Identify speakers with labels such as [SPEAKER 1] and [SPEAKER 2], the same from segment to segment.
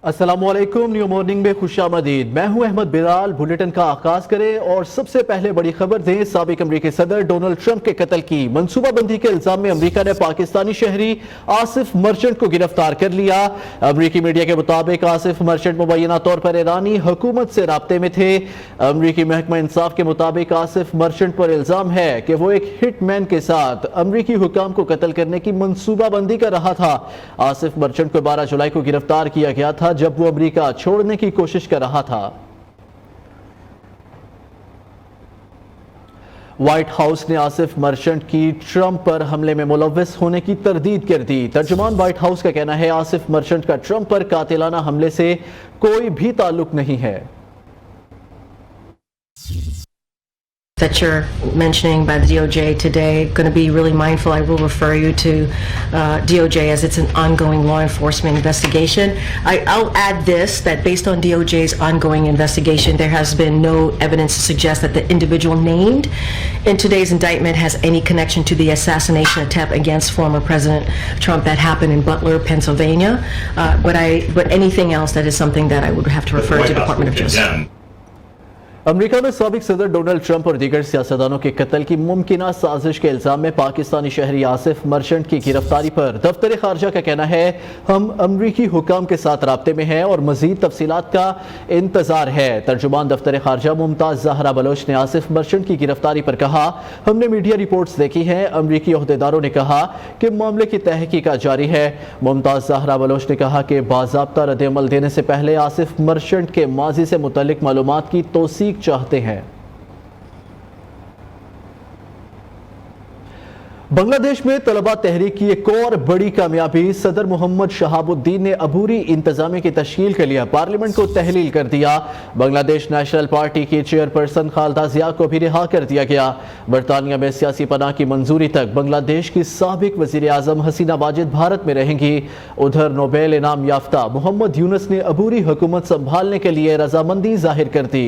[SPEAKER 1] अस्सलामु अलैकुम। New morning में खुशामदीद। मैं हूं अहमद बिलाल। बुलेटिन का आगाज करें और सबसे पहले बड़ी खबर दें। साबिक अमरीकी सदर डोनाल्ड ट्रंप के कत्ल की मनसूबाबंदी के इल्जाम में अमरीका ने पाकिस्तानी शहरी आसिफ मर्चेंट को गिरफ्तार कर लिया। अमरीकी मीडिया के मुताबिक आसिफ मर्चेंट मुबैना तौर पर ईरानी हुकूमत से राब्ते में थे। अमरीकी महकमा इंसाफ के मुताबिक आसिफ मर्चेंट पर इल्जाम है कि वो एक हिटमैन के साथ अमरीकी हुकाम को कत्ल करने की मनसूबाबंदी कर रहा था। आसिफ मर्चेंट को 12 जुलाई को गिरफ्तार किया गया था जब वो अमेरिका छोड़ने की कोशिश कर रहा था। व्हाइट हाउस ने आसिफ मर्चेंट की ट्रंप पर हमले में मुलव्वस होने की तरदीद कर दी। तर्जुमान व्हाइट हाउस का कहना है आसिफ मर्चेंट का ट्रंप पर कातिलाना हमले से कोई भी ताल्लुक नहीं है।
[SPEAKER 2] That you're mentioning by the DOJ today, going to be really mindful. I will refer you to DOJ as it's an ongoing law enforcement investigation. I'll add this, that based on DOJ's ongoing investigation, there has been no evidence to suggest that the individual named in today's indictment has any connection to the assassination attempt against former President Trump that happened in Butler, Pennsylvania. But anything else, that is something that I would have to refer to Department of Justice.
[SPEAKER 1] America में साबिक सदर Donald Trump और दीगर सियासतदानों के कत्ल की मुमकिना साजिश के इल्जाम में पाकिस्तानी शहरी आसिफ मर्चेंट की गिरफ्तारी पर दफ्तर खारजा का कहना है हम अमरीकी हुकाम के साथ राब्ते में हैं और मजीद तफसीलात का इंतजार है। तर्जुमान दफ्तर खारजा मुमताज जहरा बलोच ने आसिफ मर्चेंट की गिरफ्तारी पर कहा, हमने मीडिया रिपोर्ट्स देखी हैं। अमरीकी ओहदेदारों ने कहा कि मामले की तहकीकात जारी है। मुमताज जहरा बलोच ने कहा कि बाज़ाब्ता रद्द-ए-अमल देने से पहले आसिफ मर्चेंट के माजी से मुतल्लिक मालूमात की तौसीक चाहते हैं। बांग्लादेश में तलबा तहरीक की एक और बड़ी कामयाबी, सदर मोहम्मद शहाबुद्दीन ने अबूरी इंतजामिया की तश्कील के लिए पार्लियामेंट को तहलील कर दिया। बांग्लादेश नेशनल पार्टी की चेयरपर्सन खालिदा जिया को भी रिहा कर दिया गया। बरतानिया में सियासी पनाह की मंजूरी तक बांग्लादेश की साबिक वजीर आजम हसीना वाजिद भारत में रहेंगी। उधर नोबेल इनाम याफ्ता मोहम्मद यूनुस ने अबूरी हुकूमत संभालने के लिए रजामंदी जाहिर कर दी।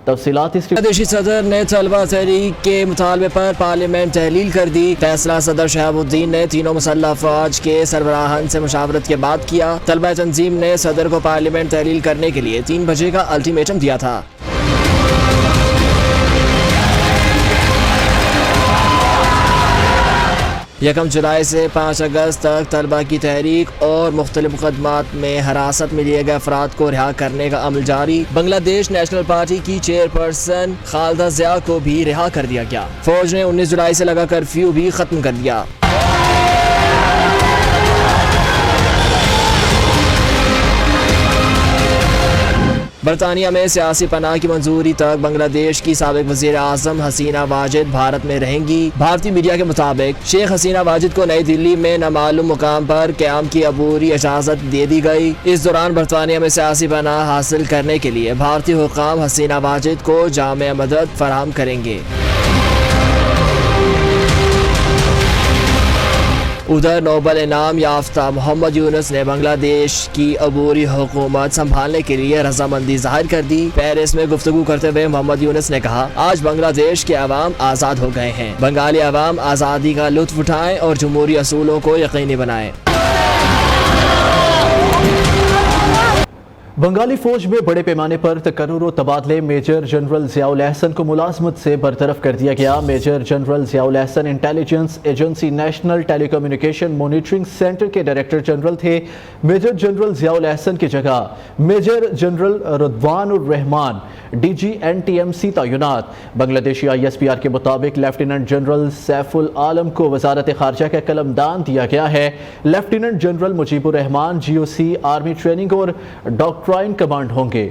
[SPEAKER 3] बांग्लादेशी सदर ने तलबा तहरीक के मुतालबे पर पार्लियामेंट तहलील कर दी। फैसला सदर शहाबुद्दीन ने तीनों मुसल्लह अफवाज के सरबराहान से मुशावरत के बाद किया। तलबा तंजीम ने सदर को पार्लियामेंट तहलील करने के लिए 3 बजे का अल्टीमेटम दिया था। यकम जुलाई से 5 अगस्त तक तलबा की तहरीक और मुख्तलिफ मुकदमात में हिरासत में लिए गए अफराद को रिहा करने का अमल जारी। बांग्लादेश नेशनल पार्टी की चेयरपर्सन खालिदा जिया को भी रिहा कर दिया गया। फौज ने 19 जुलाई से लगा कर्फ्यू भी खत्म कर दिया। बरतानिया में सियासी पनाह की मंजूरी तक बांग्लादेश की साबिक वजीर आजम हसीना वाजिद भारत में रहेंगी। भारतीय मीडिया के मुताबिक शेख हसीना वाजिद को नई दिल्ली में नामालूम मुकाम पर क़याम की अबूरी इजाज़त दे दी गई। इस दौरान बरतानिया में सियासी पनाह हासिल करने के लिए भारतीय हुकाम हसीना वाजिद को जामे मदद फराहम करेंगे। उधर नोबेल इनाम याफ्ता मोहम्मद यूनुस ने बांग्लादेश की अबूरी हुकूमत संभालने के लिए रजामंदी जाहिर कर दी। पेरिस में गुफ्तगू करते हुए मोहम्मद यूनुस ने कहा, आज बांग्लादेश के अवाम आज़ाद हो गए हैं। बंगाली अवाम आज़ादी का लुत्फ उठाएं और जमहूरी असूलों को यकीनी बनाएं।
[SPEAKER 1] बंगाली फौज में बड़े पैमाने पर तकर्रुर तबादले, मेजर जनरल ज़ियाउल एहसन को मुलाजमत से बरतरफ कर दिया गया। Major general Ziaul Ahsan intelligence agency national telecommunication monitoring centre के डायरेक्टर जनरल थे। मेजर जनरल ज़ियाउल एहसन की जगह major general Redwanur Rahman DG NTMC तैनात। बांग्लादेशी ISPR के मुताबिक लेफ्टिनेंट जनरल सैफुल आलम को वजारत खारजा का कलमदान दिया गया है। Lieutenant general Mujibur Rahman GOC army training और डॉक्ट्राइन कमांड होंगे।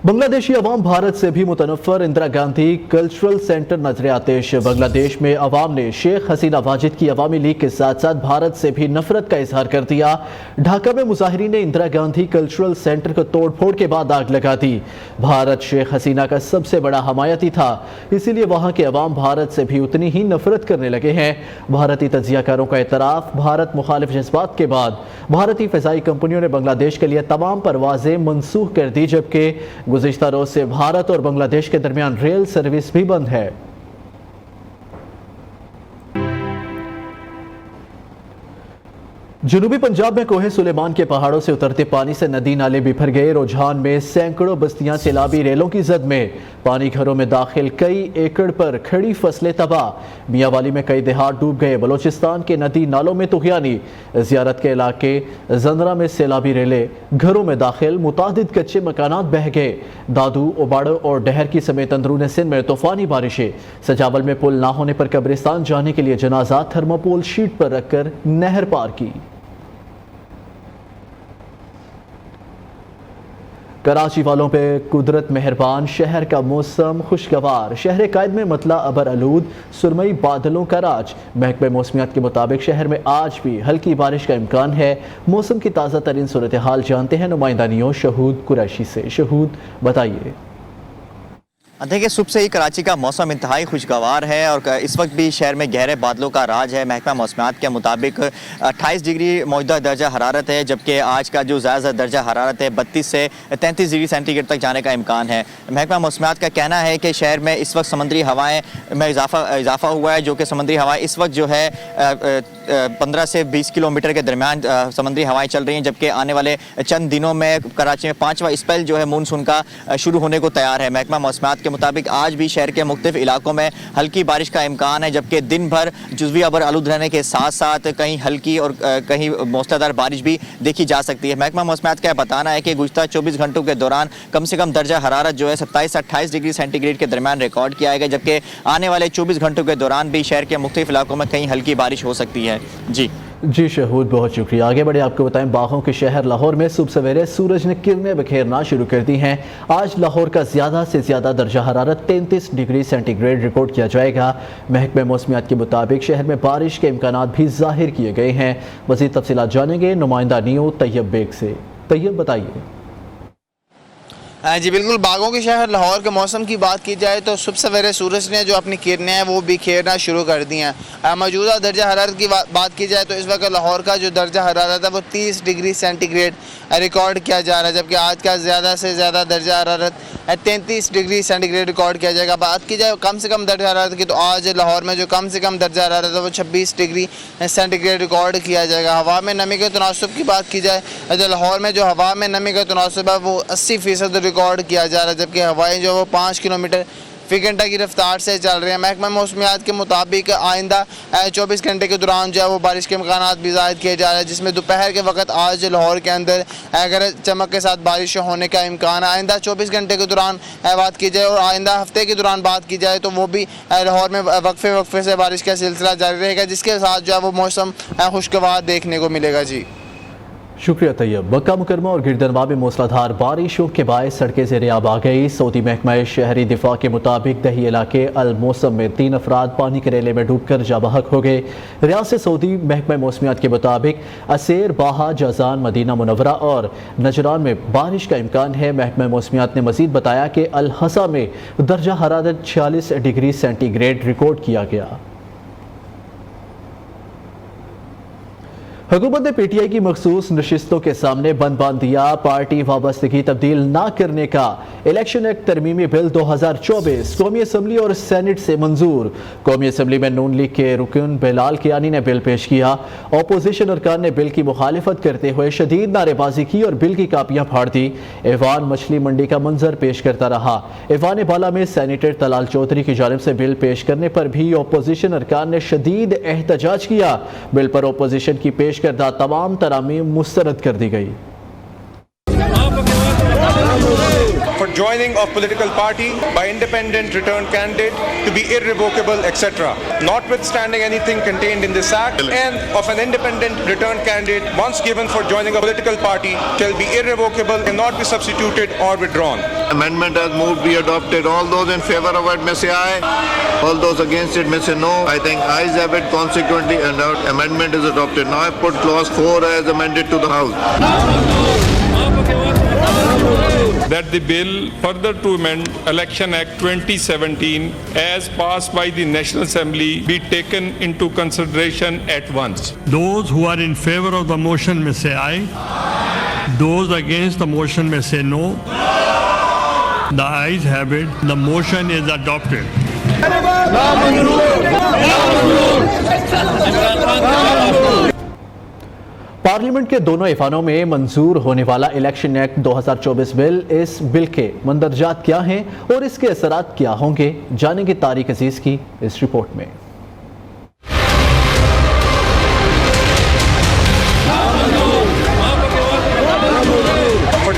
[SPEAKER 1] बांग्लादेशी अवाम भारत से भी मुतनफ़र, इंदिरा गांधी कल्चरल सेंटर नजर आतिश। बांग्लादेश में अवाम ने शेख हसीना वाजिद की अवामी लीग के साथ साथ भारत से भी नफरत का इजहार कर दिया। ढाका में मुजाहिरीन ने इंदिरा गांधी कल्चरल सेंटर को तोड़ फोड़ के बाद आग लगा दी। भारत शेख हसीना का सबसे बड़ा हमायती था, इसीलिए वहाँ के अवाम भारत से भी उतनी ही नफरत करने लगे हैं। भारतीय तजियाकारों का एतराफ़, भारत मुखालिफ जज्बात के बाद भारतीय फ़िज़ाई कंपनियों ने बांग्लादेश के लिए तमाम परवाजें मनसूख कर दी, जबकि गुज़िश्ता रोज से भारत और बांग्लादेश के दरमियान रेल सर्विस भी बंद है। जनूबी पंजाब में कोहे सुलेमान के पहाड़ों से उतरते पानी से नदी नाले बिखर गए। रुझान में सैकड़ों बस्तियां सैलाबी रेलों की जद में। पानी घरों में दाखिल, कई एकड़ पर खड़ी फसलें तबाह। मियांवाली में कई देहात डूब गए। बलोचिस्तान के नदी नालों में तुगयानी। जियारत के इलाके जंदरा में सैलाबी रेलें घरों में दाखिल, मुतादिद कच्चे मकानात बह गए। दादू, ओबाड़ो और डहर की समेत अंदरून सिंध में तूफानी बारिशें। सजावल में पुल ना होने पर कब्रिस्तान जाने के लिए जनाजा थर्मोपोल शीट पर रखकर नहर पार की। कराची वालों पे कुदरत मेहरबान, शहर का मौसम खुशगवार। शहर कायद में मतला अबर आलूद सुरमई बादलों का राज। महकमे मौसमियात के मुताबिक शहर में आज भी हल्की बारिश का इम्कान है। मौसम की ताज़ा तरीन सूरत हाल जानते हैं नुमाइंदा नियो शहूद कुरैशी से। शहूद, बताइए।
[SPEAKER 4] देखिए, सुबह से ही कराची का मौसम इंतहाई खुशगवार है और इस वक्त भी शहर में गहरे बादलों का राज है। महकमा मौसमियात के मुताबिक 28 डिग्री मौजूदा दर्जा हरारत है, जबकि आज का जो ज़्यादा दर्जा हरारत है 32 से 33 डिग्री सेंटीग्रेड तक जाने का इम्कान है। महकमा मौसमियात का कहना है कि शहर में इस वक्त समुद्री हवाएँ में इजाफा हुआ है, जो कि समुद्री हवाएँ इस वक्त जो है 15 से 20 किलोमीटर के दरमियान समुद्री हवाएँ चल रही हैं, जबकि आने वाले चंद दिनों में कराची में 5वां स्पेल जो है मानसून का शुरू होने को तैयार है। महकमा मौसमियात के मुताबिक आज भी शहर के मुख्तलिफ इलाकों में हल्की बारिश का इम्कान है, जबकि दिन भर जुज़वी अबर आलूद रहने के साथ साथ कहीं हल्की और कहीं मूसलाधार बारिश भी देखी जा सकती है। महकमा मौसमियात का बताना है कि गुज़श्ता 24 घंटों के दौरान कम से कम दर्जा हरारत जो है 27 से 28 डिग्री सेंटीग्रेड के दरमियान रिकॉर्ड किया गया, जबकि आने वाले 24 घंटों के दौरान भी शहर के मुख्तलिफ इलाकों में कहीं हल्की बारिश हो सकती है। जी
[SPEAKER 1] शहूद, बहुत शुक्रिया। आगे बढ़े, आपको बताएं बागों के शहर लाहौर में सुबह सवेरे सूरज ने किरणें बिखेरना शुरू कर दी हैं। आज लाहौर का ज़्यादा से ज़्यादा दर्जा हरारत 33 डिग्री सेंटीग्रेड रिकॉर्ड किया जाएगा। महकमे मौसमियात के मुताबिक शहर में बारिश के इम्कानात भी जाहिर किए गए हैं। मज़ीद तफसीलात जानेंगे नुमाइंदा नियो तैयब बेग से। तैयब, बताइए।
[SPEAKER 5] जी बिल्कुल, बागों के शहर लाहौर के मौसम की बात की जाए तो सुबह सवेरे सूरज ने जो अपनी किरणें हैं वो बिखेरना शुरू कर दी हैं। मौजूदा दर्जा हरारत की बात की जाए तो इस वक्त लाहौर का जो दर्जा हरारत है वो 30 डिग्री सेंटीग्रेड रिकॉर्ड किया जा रहा है, जबकि आज का ज़्यादा से ज़्यादा दर्जा हरारत 33 डिग्री सेंटीग्रेड रिकॉर्ड किया जाएगा। बात की जाए कम से कम दर्जा हरारत की तो आज लाहौर में जो कम से कम दर्जा हरारत है वो 26 डिग्री सेंटीग्रेड रिकॉर्ड किया जाएगा। हवा में नमी के तनासुब की बात की जाए तो लाहौर में जो हवा में नमी का तनासुब है वो 80% रिकॉर्ड किया जा रहा है, जबकि हवाएं जो वो 5 किलोमीटर फी घंटा की रफ्तार से चल रही हैं। महकमा मौसमियात के मुताबिक आइंदा 24 घंटे के दौरान जो है वो बारिश के इम्कानात भी ज़ाहिर किए जा रहे हैं, जिसमें दोपहर के वक्त आज लाहौर के अंदर अगर चमक के साथ बारिश होने का इम्कान है। आइंदा 24 घंटे के दौरान बात की जाए और आइंदा हफ्ते के दौरान बात की जाए तो वो भी लाहौर में वक्फे से बारिश का सिलसिला जारी रहेगा, जिसके साथ जो है वो मौसम खुशगवार देखने को मिलेगा। जी
[SPEAKER 1] शुक्रिया तैयब। मक्का मुकरमा और गिरदनवा में मूसलाधार बारिशों के बायस सड़कें ज़ेर-ए-आब आ गई। सऊदी महकमा शहरी दिफा के मुताबिक दही इलाके अल मौसम में 3 अफराद पानी के रेले में डूबकर जाबहक हो गए। रियासत सऊदी महकमा मौसमियात के मुताबिक असेर, बाहा, जजान, मदीना मुनव्वरा और नजरान में बारिश का इम्कान है। महकमा मौसमियात ने मजीद बताया कि अल हसा में दर्जा हरारत 46 डिग्री सेंटीग्रेड रिकॉर्ड किया गया। हुकूमत ने पीटीआई की मखसूस नशिस्तों के सामने बंद बांध दिया। पार्टी वाबस्तगी तब्दील ना करने का इलेक्शन एक्ट तरमीमी बिल 2024 कौमी असम्बली और सेनेट से मंजूर। कौमी असम्बली में नून लीग के रुकन बिलाल कियानी ने बिल पेश किया। अपोजिशन अरकान ने बिल की मुखालिफत करते हुए शदीद नारेबाजी की और बिल की कापियां फाड़ दी। ऐवान मछली मंडी का मंजर पेश करता रहा। ऐवान बाला में सेनेटर तलाल चौधरी की जानिब से बिल पेश करने पर भी अपोजिशन अरकान ने शदीद एहतजाज किया। बिल पर अपोजिशन की पेश करदा तमाम तरामीम मुस्तरद कर दी गई।
[SPEAKER 6] For joining of political party by independent returned candidate to be irrevocable, etc. Notwithstanding anything contained in this act, and of an independent returned candidate once given for joining a political party shall be irrevocable and not be substituted or withdrawn.
[SPEAKER 7] Amendment has moved be adopted. All those in favor of it may say aye. All those against it may say no. I think ayes have it. Consequently, and amendment is adopted. Now I put clause 4 as amended to the House.
[SPEAKER 8] That the bill further to amend Election Act 2017 as passed by the National Assembly be taken into consideration at once.
[SPEAKER 9] Those who are in favor of the motion may say aye. Those against the motion may say no. The ayes have it. The motion is adopted.
[SPEAKER 1] Parliament के दोनों ऐवानों में मंजूर होने वाला election act 2024 bill, इस bill के मंदरजात क्या हैं और इसके असरात क्या होंगे, जानेंगे तारिक अजीज की इस रिपोर्ट में।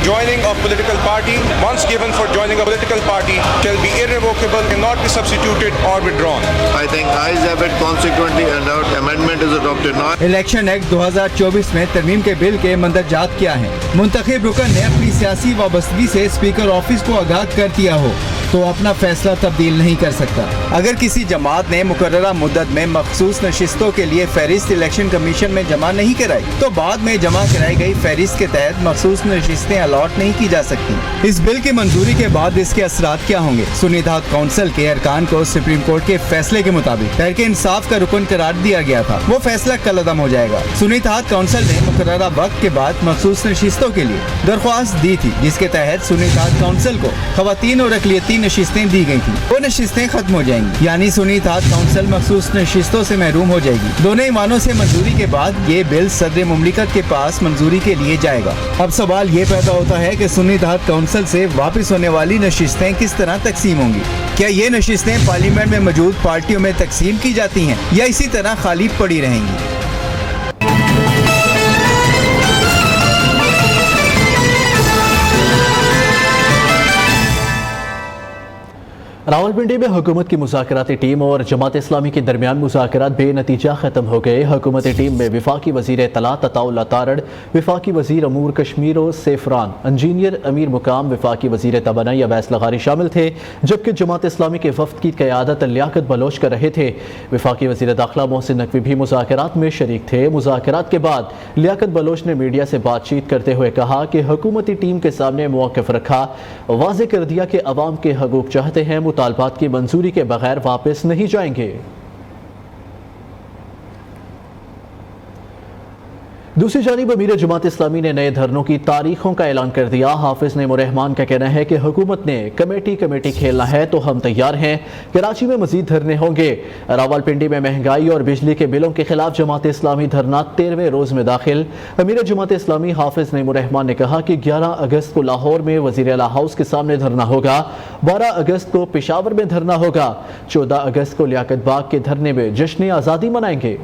[SPEAKER 6] Joining a political party, once given for joining a political party, shall be irrevocable, cannot be substituted or withdrawn.
[SPEAKER 7] I think ayes have it, consequently amendment is adopted now.
[SPEAKER 10] Election act 2024 में तरमीम के bill के मंदरजात क्या हैं? मुंतखब रुकन ने अपनी सियासी वाबस्तगी से स्पीकर ऑफिस को आगाह कर दिया हो तो अपना फैसला तब्दील नहीं कर सकता। अगर किसी जमात ने मुकर्ररा मुद्दत में मखसूस नशिस्तों के लिए फहरिस्त इलेक्शन कमीशन में जमा नहीं कराई तो बाद में जमा कराई गई फहरिस्त के तहत मखसूस नशिस्तें अलॉट नहीं की जा सकती। इस बिल की मंजूरी के बाद इसके असरात क्या होंगे? सुन्नी इत्तेहाद काउंसिल के अरकान को सुप्रीम कोर्ट के फैसले के मुताबिक तहरीक इंसाफ का रुकन करार दिया गया था, वो फैसला कल अदम हो जाएगा। सुन्नी इत्तेहाद काउंसिल ने मुकर्ररा वक्त के बाद मखसूस नशिस्तों के लिए दरख्वास्त दी थी, जिसके तहत सुन्नी इत्तेहाद काउंसिल को खवातीन और अक़लियती नशिस्तें दी गई थी। वो नशिस्तें खत्म हो जाएंगी, यानी सुन्नी इत्तेहाद काउंसिल मखसूस नशिस्तों से महरूम हो जाएगी। दोनों ईवानों से मंजूरी के बाद ये बिल सदर मुमलिकत के पास मंजूरी के लिए जाएगा। अब सवाल ये पैदा होता है कि सुन्नी इत्तेहाद काउंसिल से वापस होने वाली नशिस्तें किस तरह तकसीम होंगी? क्या ये नशिस्तें पार्लियामेंट में मौजूद पार्टियों में तकसीम की जाती हैं या इसी तरह खाली पड़ी रहेंगी?
[SPEAKER 1] रावलपिंडी में हुकूमत की मुज़ाकराती टीम और जमात इस्लामी के दरमियान मुज़ाकरात बेनतीजा ख़त्म हो गए। हुकूमती टीम में वफाकी वज़ीर इत्तलात अताउल्लाह तारड़, वफाकी वज़ीर अमूर कश्मीर और सेफरान, इंजीनियर अमीर मुकाम, वफाकी वज़ीर तवानाई अवैस लगारी शामिल थे, जबकि जमात इस्लामी के वफ़द की क़यादत लियाकत बलोच कर रहे थे। वफाकी वज़ीर दाखिला मोहसिन नकवी भी मुज़ाकरात में शरीक थे। मुज़ाकरात के बाद लियाकत बलोच ने मीडिया से बातचीत करते हुए कहा कि हुकूमती टीम के सामने मौक़िफ़ रखा, वाज़ेह कर दिया कि अवाम के हकूक़ चाहते हैं, मुतालबात की मंजूरी के बगैर वापस नहीं जाएंगे। दूसरी जानिब अमीर जमात इस्लामी ने नए धरनों की तारीखों का ऐलान कर दिया। हाफिज नईमुर रहमान का कहना है कि हुकूमत ने कमेटी खेलना है तो हम तैयार हैं। कराची में मजीद धरने होंगे। रावलपिंडी में महंगाई और बिजली के बिलों के खिलाफ जमात इस्लामी धरना 13वें रोज में दाखिल। अमीर जमात इस्लामी हाफिज नईमुर रहमान ने कहा कि 11 अगस्त को लाहौर में वज़ीर आला हाउस के सामने धरना होगा, 12 अगस्त को पेशावर में धरना होगा, 14 अगस्त को लियाकत बाग के धरने में जश्न आज़ादी मनाएंगे।